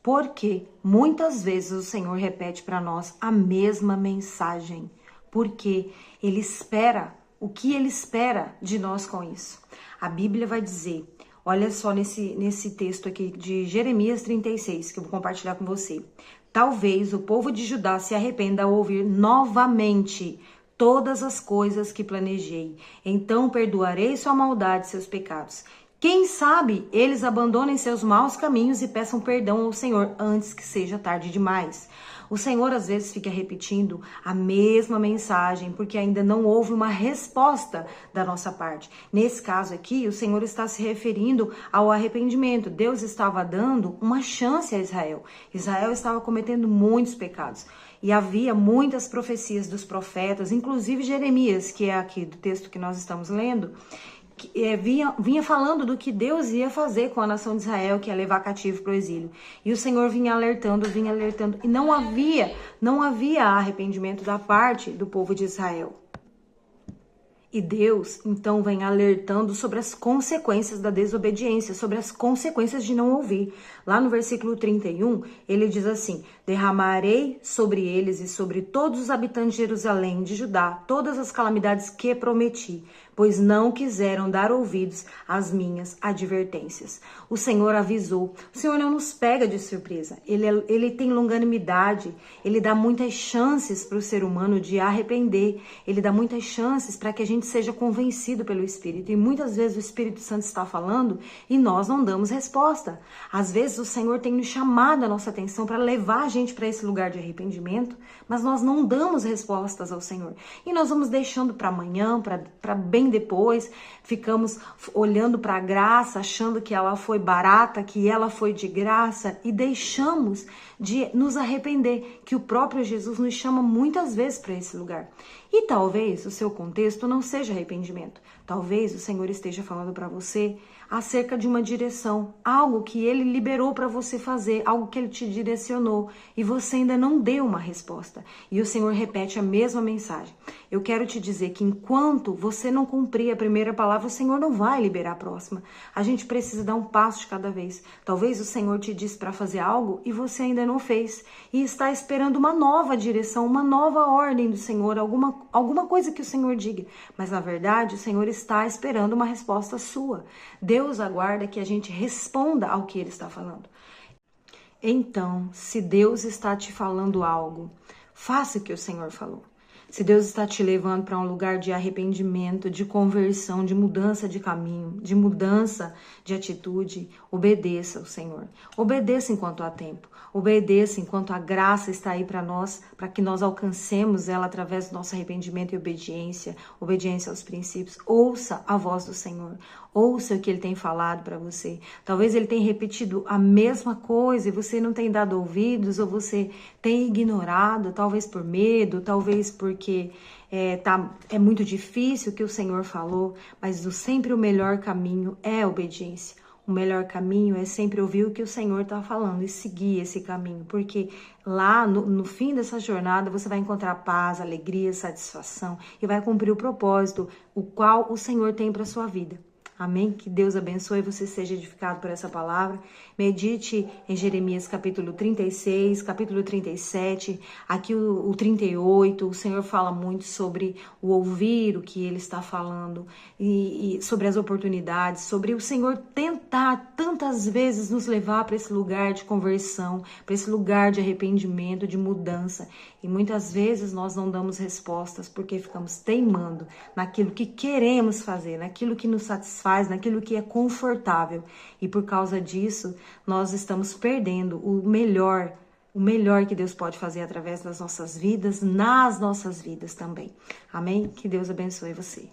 Porque muitas vezes o Senhor repete para nós a mesma mensagem, porque Ele espera, o que Ele espera de nós com isso? A Bíblia vai dizer, olha só nesse texto aqui de Jeremias 36, que eu vou compartilhar com você. Talvez o povo de Judá se arrependa ao ouvir novamente todas as coisas que planejei. Então perdoarei sua maldade e seus pecados. Quem sabe eles abandonem seus maus caminhos e peçam perdão ao Senhor antes que seja tarde demais. O Senhor às vezes fica repetindo a mesma mensagem porque ainda não houve uma resposta da nossa parte. Nesse caso aqui, o Senhor está se referindo ao arrependimento. Deus estava dando uma chance a Israel. Israel estava cometendo muitos pecados. E havia muitas profecias dos profetas, inclusive Jeremias, que é aqui do texto que nós estamos lendo, vinha falando do que Deus ia fazer com a nação de Israel, que ia levar cativo para o exílio. E o Senhor vinha alertando, e não havia arrependimento da parte do povo de Israel. E Deus, então, vem alertando sobre as consequências da desobediência, sobre as consequências de não ouvir. Lá no versículo 31, ele diz assim: derramarei sobre eles e sobre todos os habitantes de Jerusalém, de Judá, todas as calamidades que prometi, pois não quiseram dar ouvidos às minhas advertências. O Senhor avisou. O Senhor não nos pega de surpresa. Ele tem longanimidade. Ele dá muitas chances para o ser humano de arrepender. Ele dá muitas chances para que a gente seja convencido pelo Espírito. E muitas vezes o Espírito Santo está falando e nós não damos resposta. Às vezes o Senhor tem nos chamado a nossa atenção para levar a gente para esse lugar de arrependimento, mas nós não damos respostas ao Senhor. E nós vamos deixando para amanhã, para bem depois, ficamos olhando para a graça, achando que ela foi barata, que ela foi de graça, e deixamos de nos arrepender, que o próprio Jesus nos chama muitas vezes para esse lugar. E talvez o seu contexto não seja arrependimento. Talvez o Senhor esteja falando para você acerca de uma direção, algo que Ele liberou para você fazer, algo que Ele te direcionou e você ainda não deu uma resposta. E o Senhor repete a mesma mensagem. Eu quero te dizer que enquanto você não cumprir a primeira palavra, o Senhor não vai liberar a próxima. A gente precisa dar um passo de cada vez. Talvez o Senhor te disse para fazer algo e você ainda não fez. E está esperando uma nova direção, uma nova ordem do Senhor, alguma coisa que o Senhor diga. Mas na verdade, o Senhor está esperando uma resposta sua. Deus aguarda que a gente responda ao que Ele está falando. Então, se Deus está te falando algo, faça o que o Senhor falou. Se Deus está te levando para um lugar de arrependimento, de conversão, de mudança de caminho, de mudança de atitude, obedeça ao Senhor. Obedeça enquanto há tempo. Obedeça enquanto a graça está aí para nós, para que nós alcancemos ela através do nosso arrependimento e obediência aos princípios. Ouça a voz do Senhor. Ouça o que Ele tem falado para você. Talvez Ele tenha repetido a mesma coisa e você não tenha dado ouvidos, ou você tenha ignorado, talvez por medo, talvez porque é muito difícil o que o Senhor falou, mas sempre o melhor caminho é a obediência. O melhor caminho é sempre ouvir o que o Senhor está falando e seguir esse caminho, porque lá no fim dessa jornada você vai encontrar paz, alegria, satisfação e vai cumprir o propósito, o qual o Senhor tem para a sua vida. Amém? Que Deus abençoe e você seja edificado por essa palavra. Medite em Jeremias capítulo 36, capítulo 37, aqui o 38. O Senhor fala muito sobre o ouvir o que Ele está falando e sobre as oportunidades, sobre o Senhor tentar tantas vezes nos levar para esse lugar de conversão, para esse lugar de arrependimento, de mudança. E muitas vezes nós não damos respostas porque ficamos teimando naquilo que queremos fazer, naquilo que nos satisfaz, naquilo que é confortável. E por causa disso, nós estamos perdendo o melhor que Deus pode fazer através das nossas vidas, nas nossas vidas também. Amém? Que Deus abençoe você.